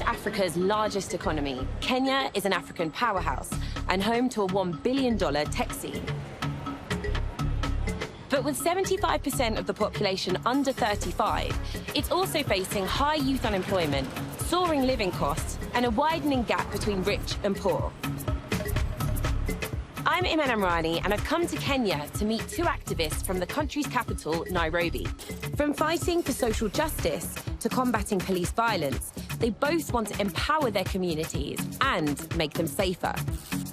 Africa's largest economy, Kenya is an African powerhouse and home to a $1 billion tech scene. But with 75% of the population under 35, it's also facing high youth unemployment, soaring living costs, and a widening gap between rich and poor. I'm Iman Amrani, and I've come to Kenya to meet two activists from the country's capital, Nairobi. From fighting for social justice to combating police violence, they both want to empower their communities and make them safer.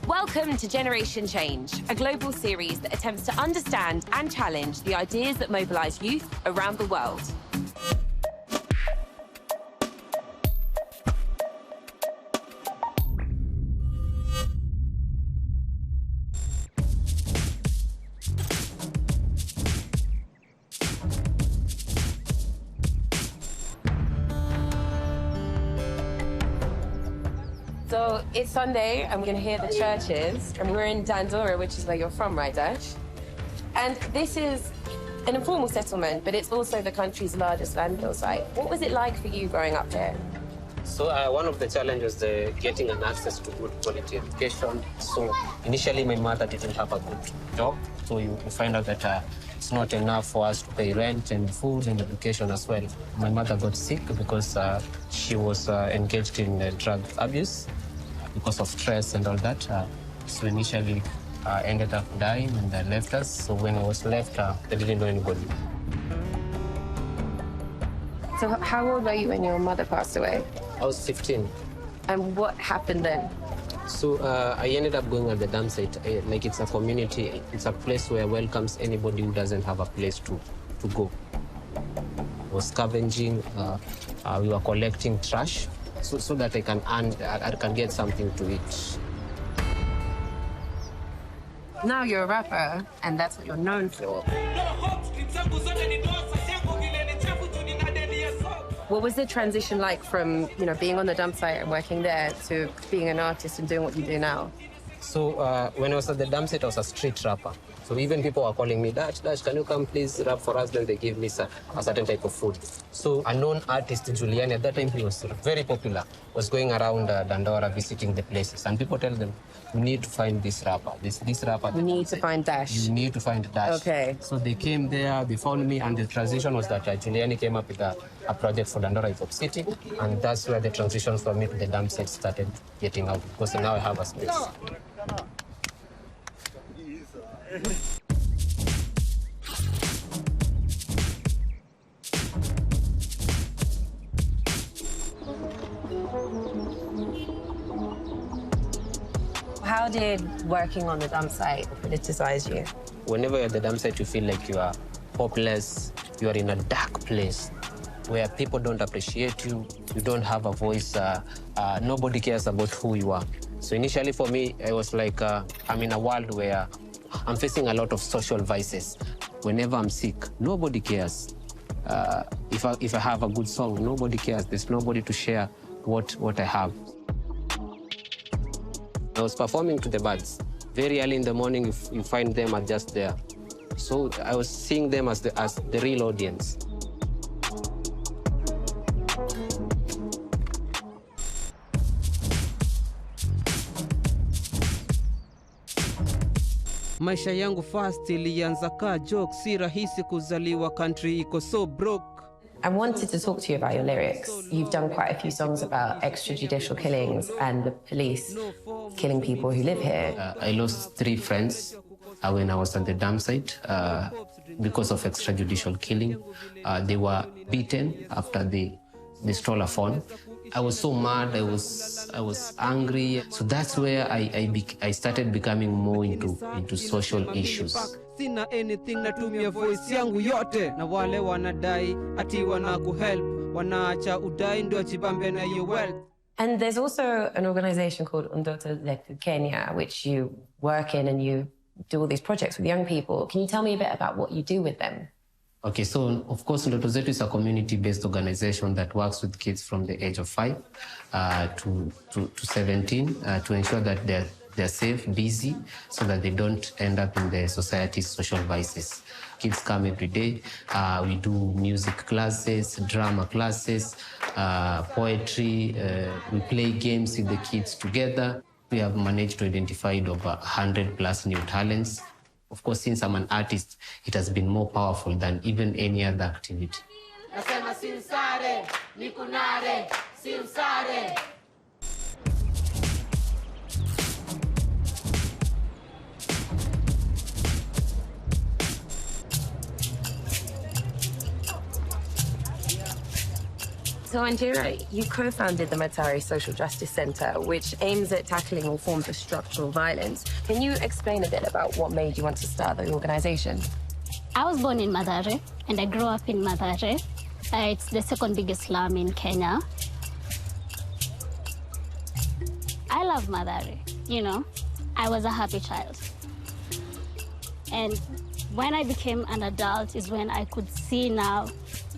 Welcome to Generation Change, a global series that attempts to understand and challenge the ideas that mobilize youth around the world. So it's Sunday, and we're going to hear the churches, and we're in Dandora, which is where you're from, right, Dash? And this is an informal settlement, but it's also the country's largest landfill site. What was it like for you growing up here? So one of the challenges is getting an access to good quality education. So initially, my mother didn't have a good job, so you find out that it's not enough for us to pay rent and food and education as well. My mother got sick because she was engaged in drug abuse because of stress and all that. So initially ended up dying and left us. So when I was left, they didn't know anybody. So how old were you when your mother passed away? I was 15. And what happened then? So I ended up going at the dump site. Like, it's a community, it's a place where welcomes anybody who doesn't have a place to go. I was scavenging, we were collecting trash so that I can get something to eat. Now you're a rapper, and that's what you're known for. What was the transition like from, being on the dump site and working there to being an artist and doing what you do now? So when I was at the dump site, I was a street rapper. So even people were calling me, Dash, can you come please rap for us? Then they give me a certain type of food. So a known artist, Juliani, at that time he was very popular, was going around Dandora visiting the places. And people tell them, we need to find this rapper, this rapper. We need to find Dash. You need to find Dash. Okay. So they came there, they found me, and the transition was that Juliani came up with a project for Dandora Hip Hop City. And that's where the transition from me to the dump site started getting out, because now I have a space. How did working on the dump site politicize you? Whenever you're at the dump site, you feel like you are hopeless, you are in a dark place where people don't appreciate you, you don't have a voice, nobody cares about who you are. So initially for me, I was like, I'm in a world where I'm facing a lot of social vices. Whenever I'm sick, nobody cares. If I have a good song, nobody cares. There's nobody to share what I have. I was performing to the birds. Very early in the morning, you find them are just there. So I was seeing them as the real audience. Maisha yangu fast ilianza ka joke, si rahisi kuzaliwa country iko so broke. I wanted to talk to you about your lyrics. You've done quite a few songs about extrajudicial killings and the police killing people who live here. I lost 3 friends when I was at the dump site because of extrajudicial killing. They were beaten after they stole a phone. I was so mad, I was angry. So that's where I started becoming more into social issues. Sina anything, natumia voice yangu yote, na wale wanadai ati wanakuhelp, wanaacha udai ndio chibambe na your wealth. And there's also an organization called Ndoto Zetu Kenya, which you work in, and you do all these projects with young people. Can you tell me a bit about what you do with them? Okay, so of course, Ndoto Zetu is a community-based organization that works with kids from the age of 5 to 17 to ensure that they're safe, busy, so that they don't end up in the society's social vices. Kids come every day. We do music classes, drama classes, poetry. We play games with the kids together. We have managed to identify over 100+ new talents. Of course, since I'm an artist, it has been more powerful than even any other activity. So, Wanjira, you co-founded the Mathare Social Justice Centre, which aims at tackling all forms of structural violence. Can you explain a bit about what made you want to start the organisation? I was born in Mathare, and I grew up in Mathare. It's the second biggest slum in Kenya. I love Mathare, you know. I was a happy child. And when I became an adult is when I could see now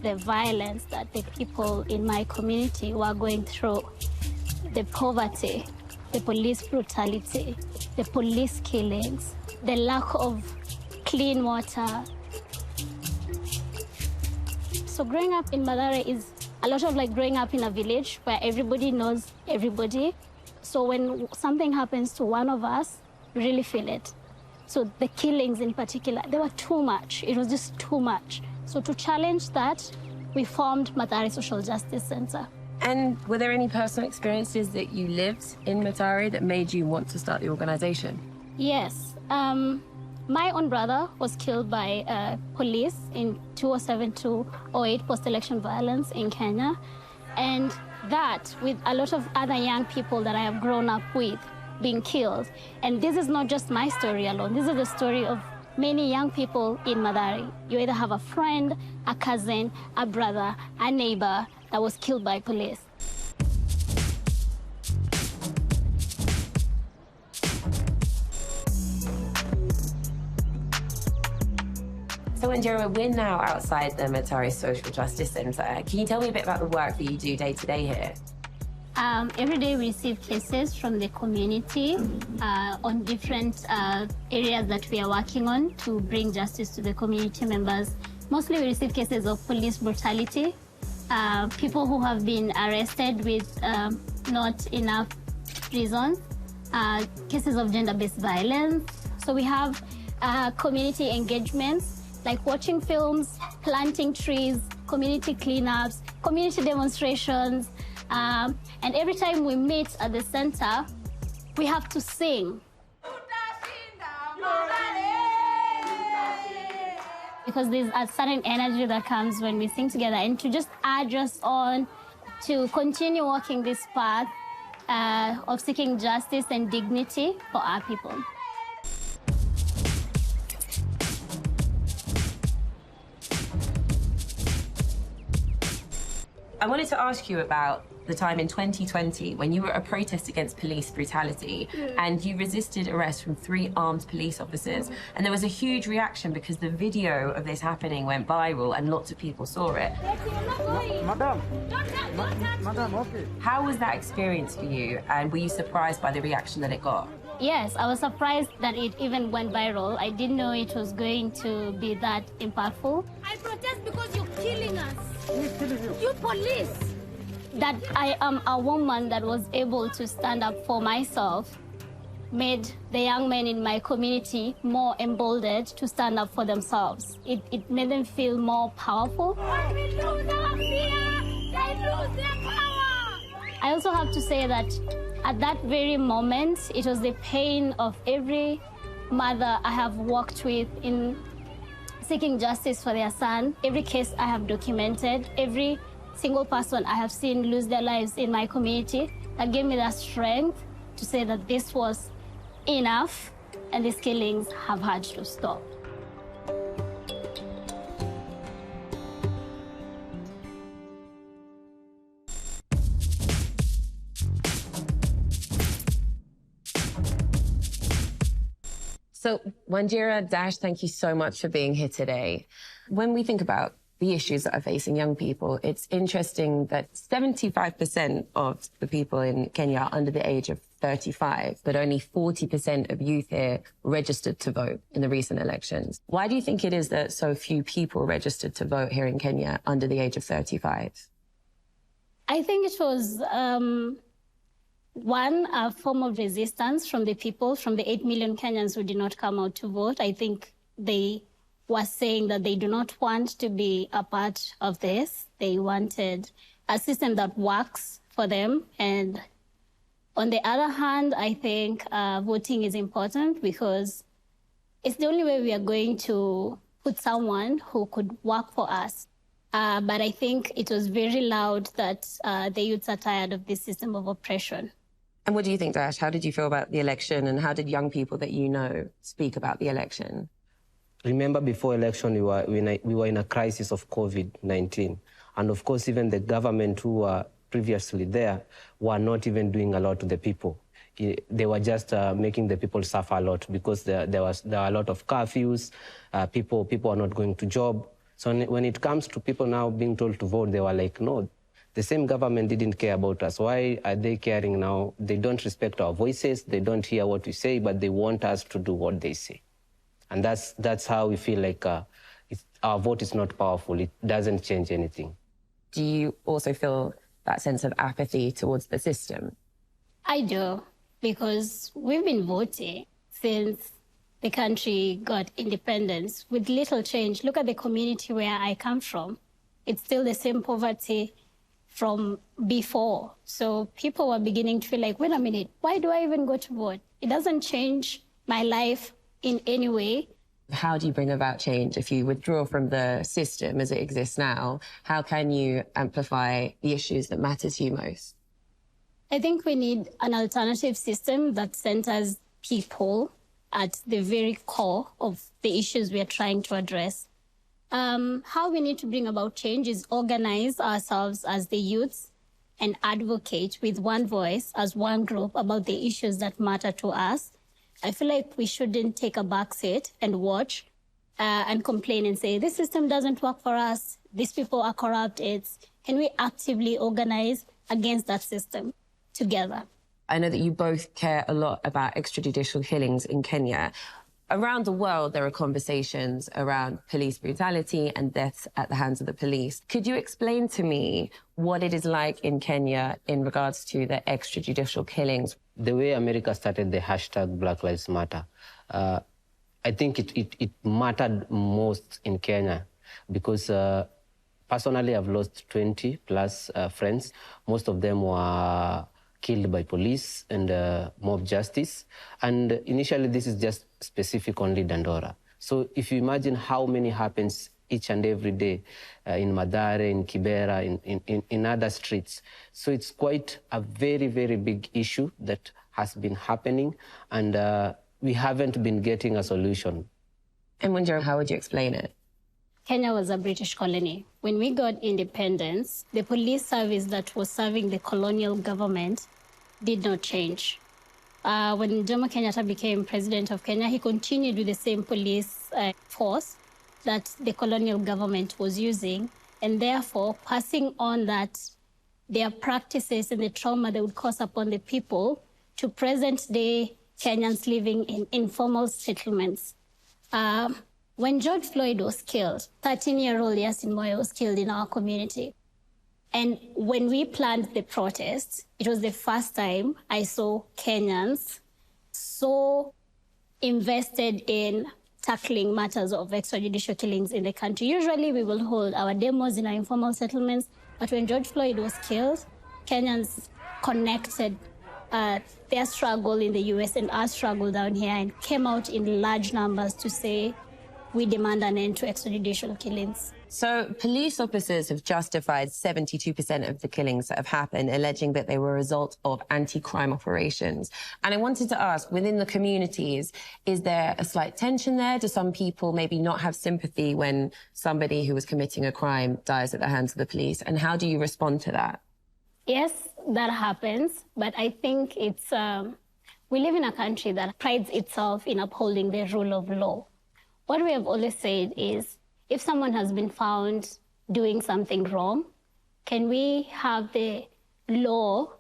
the violence that the people in my community were going through. The poverty, the police brutality, the police killings, the lack of clean water. So growing up in Mathare is a lot of like growing up in a village where everybody knows everybody. So when something happens to one of us, we really feel it. So the killings in particular, they were too much. It was just too much. So to challenge that, we formed Mathare Social Justice Centre. And were there any personal experiences that you lived in Mathare that made you want to start the organisation? Yes. My own brother was killed by police in 2007-2008 post-election violence in Kenya. And that, with a lot of other young people that I have grown up with being killed. And this is not just my story alone. This is the story of many young people in Mathare. You either have a friend, a cousin, a brother, a neighbor that was killed by police. So, Wanjira, we're now outside the Mathare Social Justice Centre. Can you tell me a bit about the work that you do day to day here? Every day we receive cases from the community on different areas that we are working on to bring justice to the community members. Mostly we receive cases of police brutality, people who have been arrested with not enough reasons, cases of gender-based violence. So we have community engagements like watching films, planting trees, community cleanups, community demonstrations. And every time we meet at the center, we have to sing. Because there's a certain energy that comes when we sing together, and to just urge us on to continue walking this path of seeking justice and dignity for our people. I wanted to ask you about the time in 2020 when you were at a protest against police brutality and you resisted arrest from 3 armed police officers. And there was a huge reaction because the video of this happening went viral and lots of people saw it. How was that experience for you, and were you surprised by the reaction that it got? Yes, I was surprised that it even went viral. I didn't know it was going to be that impactful. I protest because you're killing us. You police. That I am a woman that was able to stand up for myself made the young men in my community more emboldened to stand up for themselves. It made them feel more powerful. When we lose our fear, they lose their power. I also have to say that at that very moment, it was the pain of every mother I have worked with in seeking justice for their son. Every case I have documented, every single person I have seen lose their lives in my community, that gave me that strength to say that this was enough and these killings have had to stop. So, Wanjira, Dash, thank you so much for being here today. When we think about the issues that are facing young people, it's interesting that 75% of the people in Kenya are under the age of 35, but only 40% of youth here registered to vote in the recent elections. Why do you think it is that so few people registered to vote here in Kenya under the age of 35? I think it was, one, a form of resistance from the people, from the 8 million Kenyans who did not come out to vote. I think they were saying that they do not want to be a part of this. They wanted a system that works for them. And on the other hand, I think voting is important because it's the only way we are going to put someone who could work for us. But I think it was very loud that the youths are tired of this system of oppression. And what do you think, Dash? How did you feel about the election, and how did young people that you know speak about the election? Remember, before election, we were in a crisis of COVID-19. And of course, even the government who were previously there were not even doing a lot to the people. They were just making the people suffer a lot because there were a lot of curfews. People are not going to job. So when it comes to people now being told to vote, they were like, no, the same government didn't care about us. Why are they caring now? They don't respect our voices. They don't hear what we say, but they want us to do what they say. And that's how we feel like our vote is not powerful. It doesn't change anything. Do you also feel that sense of apathy towards the system? I do, because we've been voting since the country got independence with little change. Look at the community where I come from. It's still the same poverty from before. So people were beginning to feel like, wait a minute, why do I even go to vote? It doesn't change my life in any way. How do you bring about change? If you withdraw from the system as it exists now, how can you amplify the issues that matter to you most? I think we need an alternative system that centers people at the very core of the issues we are trying to address. How we need to bring about change is organize ourselves as the youths and advocate with one voice as one group about the issues that matter to us. I feel like we shouldn't take a back seat and watch and complain and say, this system doesn't work for us, these people are corrupt. Can we actively organize against that system together? I know that you both care a lot about extrajudicial killings in Kenya. Around the world, there are conversations around police brutality and deaths at the hands of the police. Could you explain to me what it is like in Kenya in regards to the extrajudicial killings? The way America started the hashtag Black Lives Matter, I think it mattered most in Kenya because personally I've lost 20 plus friends. Most of them were killed by police and mob justice. And initially this is just specific only Dandora. So if you imagine how many happens each and every day in Mathare, in Kibera, in other streets. So it's quite a very, very big issue that has been happening, and we haven't been getting a solution. And Wanjira, how would you explain it? Kenya was a British colony. When we got independence, the police service that was serving the colonial government did not change. When Jomo Kenyatta became president of Kenya, he continued with the same police force that the colonial government was using, and therefore passing on their practices and the trauma they would cause upon the people to present-day Kenyans living in informal settlements. When George Floyd was killed, 13-year-old Yasin Moyo was killed in our community. And when we planned the protests, it was the first time I saw Kenyans so invested in tackling matters of extrajudicial killings in the country. Usually we will hold our demos in our informal settlements, but when George Floyd was killed, Kenyans connected their struggle in the US and our struggle down here and came out in large numbers to say, we demand an end to extrajudicial killings. So police officers have justified 72% of the killings that have happened, alleging that they were a result of anti-crime operations. And I wanted to ask, within the communities, is there a slight tension there? Do some people maybe not have sympathy when somebody who was committing a crime dies at the hands of the police? And how do you respond to that? Yes, that happens, but I think it's, we live in a country that prides itself in upholding the rule of law. What we have always said is, if someone has been found doing something wrong, can we have the law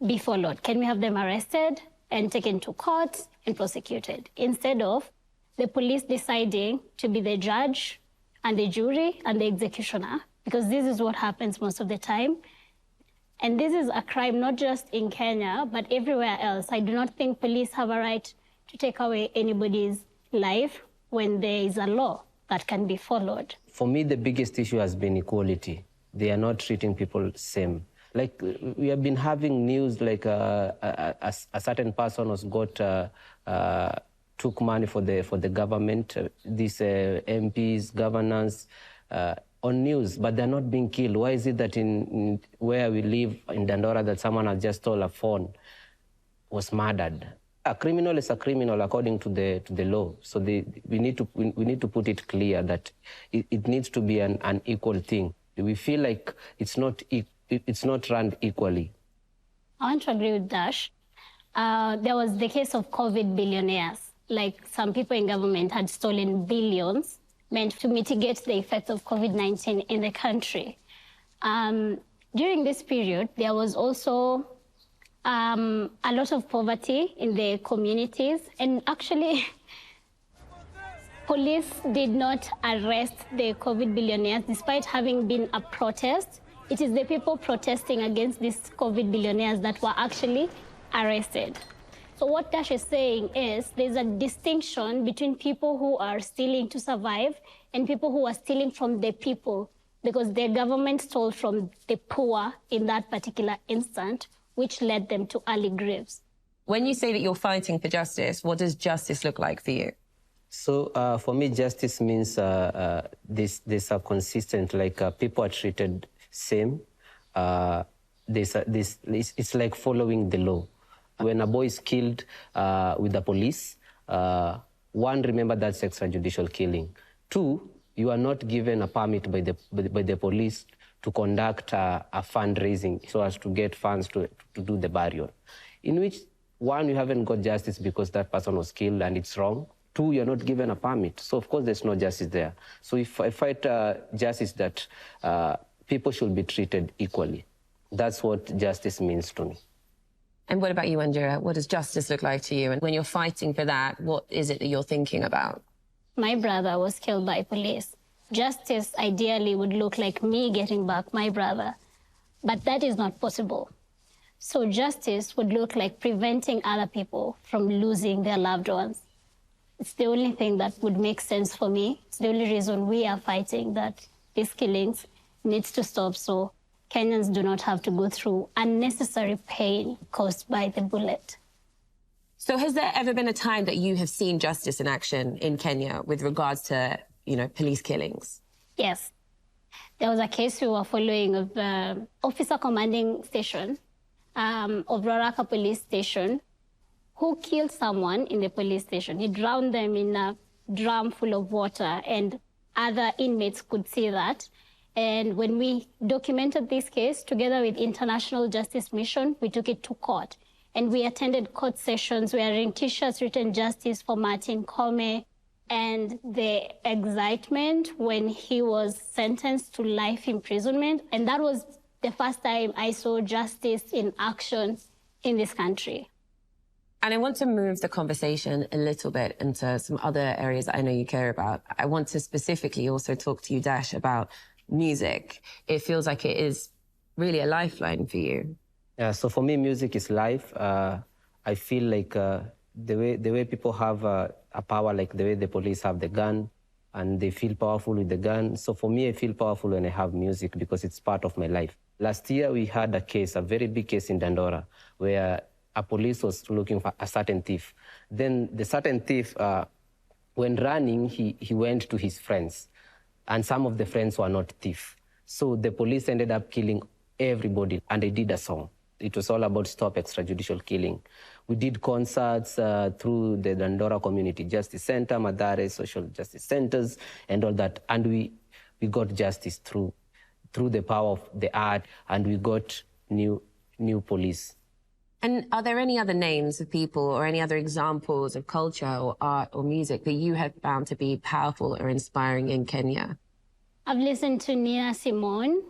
be followed? Can we have them arrested and taken to court and prosecuted, instead of the police deciding to be the judge and the jury and the executioner? Because this is what happens most of the time. And this is a crime not just in Kenya, but everywhere else. I do not think police have a right to take away anybody's life when there is a law that can be followed. For me, the biggest issue has been equality. They are not treating people same. Like, we have been having news like a certain person was took money for the government, these MPs, governors, on news, but they're not being killed. Why is it that in where we live in Dandora that someone has just stole a phone, was murdered? A criminal is a criminal according to the law. So we need to put it clear that it needs to be an equal thing. We feel like it's not run equally. I want to agree with Dash. There was the case of COVID billionaires. Like, some people in government had stolen billions meant to mitigate the effects of COVID-19 in the country. During this period, there was also a lot of poverty in the communities, and actually police did not arrest the COVID billionaires despite having been a protest. It is the people protesting against these COVID billionaires that were actually arrested. So what Dash is saying is there's a distinction between people who are stealing to survive and people who are stealing from the people, because the government stole from the poor in that particular instant, which led them to early graves. When you say that you're fighting for justice, what does justice look like for you? So for me, justice means there's a consistent, like people are treated same. It's like following the law. When a boy is killed with the police, one, remember that's extrajudicial killing. Two, you are not given a permit by the police to conduct a fundraising so as to get funds to do the burial. In which, one, you haven't got justice because that person was killed and it's wrong. Two, you're not given a permit. So, of course, there's no justice there. So if I fight justice, that people should be treated equally. That's what justice means to me. And what about you, Wanjira? What does justice look like to you? And when you're fighting for that, what is it that you're thinking about? My brother was killed by police. Justice ideally would look like me getting back my brother, but that is not possible. So justice would look like preventing other people from losing their loved ones. It's the only thing that would make sense for me. It's the only reason we are fighting that these killings needs to stop, so Kenyans do not have to go through unnecessary pain caused by the bullet. So has there ever been a time that you have seen justice in action in Kenya with regards to, police killings? Yes. There was a case we were following of the officer commanding station of Roraka police station who killed someone in the police station. He drowned them in a drum full of water, and other inmates could see that. And when we documented this case together with International Justice Mission, we took it to court. And we attended court sessions wearing T-shirts written justice for Martin Kome, and the excitement when he was sentenced to life imprisonment. And that was the first time I saw justice in action in this country. And I want to move the conversation a little bit into some other areas that I know you care about. I want to specifically also talk to you, Dash, about music. It feels like it is really a lifeline for you. Yeah, so for me, music is life. I feel like the way people have a power, like the way the police have the gun, and they feel powerful with the gun. So for me, I feel powerful when I have music because it's part of my life. Last year, we had a case, a very big case in Dandora, where a police was looking for a certain thief. Then the certain thief, when running, he went to his friends, and some of the friends were not thieves. So the police ended up killing everybody, and they did a song. It was all about stop extrajudicial killing. We did concerts through the Dandora Community Justice Centre, Mathare Social Justice Centres, and all that. And we got justice through the power of the art, and we got new police. And are there any other names of people or any other examples of culture or art or music that you have found to be powerful or inspiring in Kenya? I've listened to Nina Simone.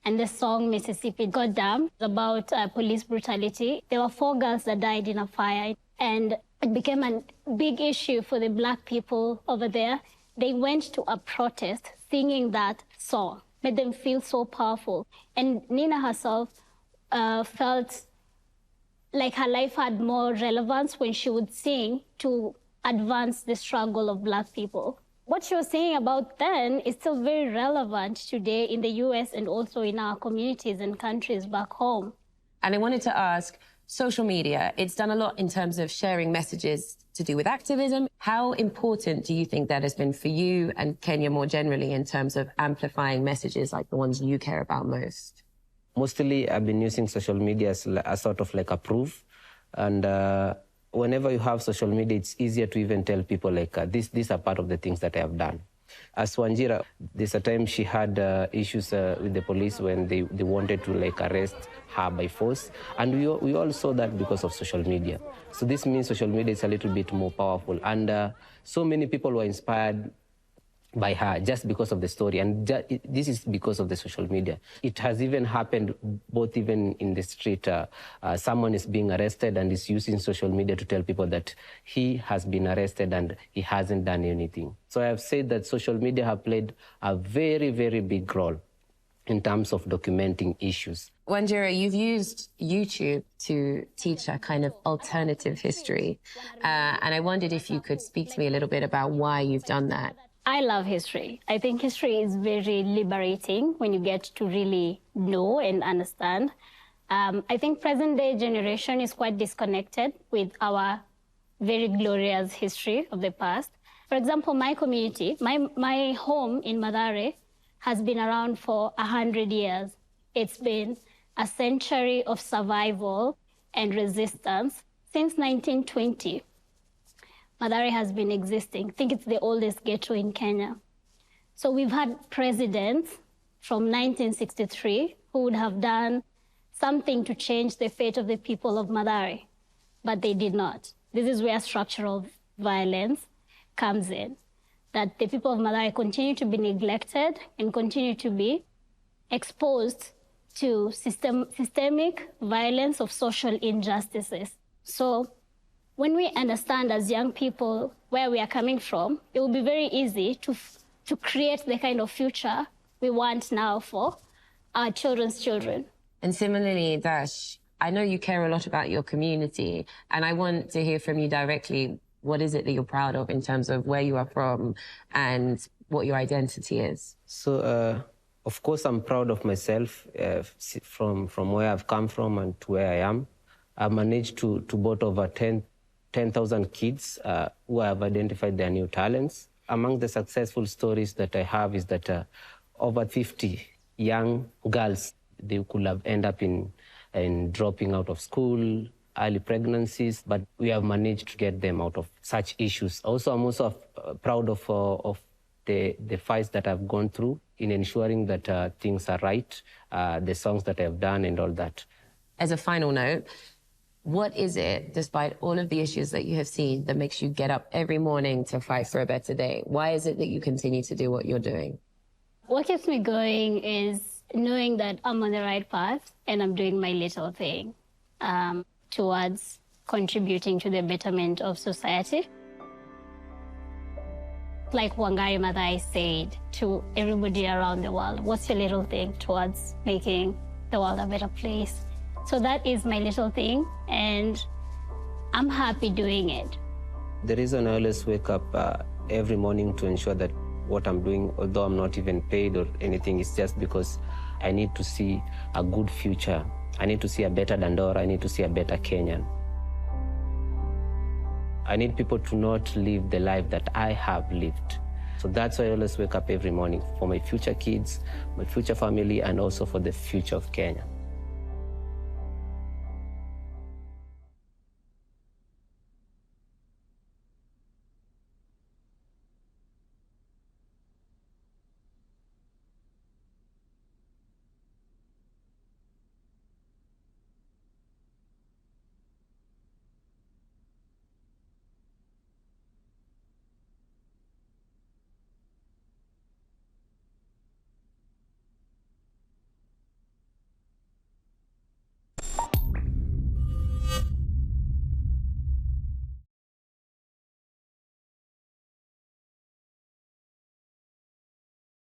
And the song Mississippi Goddamn about police brutality. There were 4 girls that died in a fire, and it became a big issue for the Black people over there. They went to a protest singing that song, made them feel so powerful. And Nina herself felt like her life had more relevance when she would sing to advance the struggle of Black people. What she was saying about then is still very relevant today in the US and also in our communities and countries back home. And I wanted to ask, social media, it's done a lot in terms of sharing messages to do with activism. How important do you think that has been for you and Kenya more generally in terms of amplifying messages like the ones you care about most? Mostly, I've been using social media as a sort of like a proof. And whenever you have social media, it's easier to even tell people like, these are part of the things that I have done. As Wanjira, there's a time she had issues with the police when they wanted to like arrest her by force. And we all saw that because of social media. So this means social media is a little bit more powerful. And so many people were inspired by her just because of the story. And this is because of the social media. It has even happened both even in the street. Someone is being arrested and is using social media to tell people that he has been arrested and he hasn't done anything. So I have said that social media have played a very, very big role in terms of documenting issues. Wanjira, you've used YouTube to teach a kind of alternative history. And I wondered if you could speak to me a little bit about why you've done that. I love history. I think history is very liberating when you get to really know and understand. I think present-day generation is quite disconnected with our very glorious history of the past. For example, my community, my home in Mathare has been around for 100 years. It's been a century of survival and resistance. Since 1920, Mathare has been existing. I think it's the oldest ghetto in Kenya. So we've had presidents from 1963 who would have done something to change the fate of the people of Mathare, but they did not. This is where structural violence comes in, that the people of Mathare continue to be neglected and continue to be exposed to systemic violence of social injustices. So when we understand as young people where we are coming from, it will be very easy to create the kind of future we want now for our children's children. And similarly, Dash, I know you care a lot about your community, and I want to hear from you directly. What is it that you're proud of in terms of where you are from and what your identity is? So, of course, I'm proud of myself from where I've come from and to where I am. I've managed to board over 10,000 kids who have identified their new talents. Among the successful stories that I have is that over 50 young girls, they could have ended up in dropping out of school, early pregnancies, but we have managed to get them out of such issues. Also, I'm also proud of the fights that I've gone through in ensuring that things are right, the songs that I've done and all that. As a final note, what is it, despite all of the issues that you have seen, that makes you get up every morning to fight for a better day? Why is it that you continue to do what you're doing? What keeps me going is knowing that I'm on the right path and I'm doing my little thing towards contributing to the betterment of society. Like Wangari Maathai said to everybody around the world, what's your little thing towards making the world a better place? So that is my little thing, and I'm happy doing it. The reason I always wake up every morning to ensure that what I'm doing, although I'm not even paid or anything, is just because I need to see a good future. I need to see a better Dandora. I need to see a better Kenyan. I need people to not live the life that I have lived. So that's why I always wake up every morning, for my future kids, my future family, and also for the future of Kenya.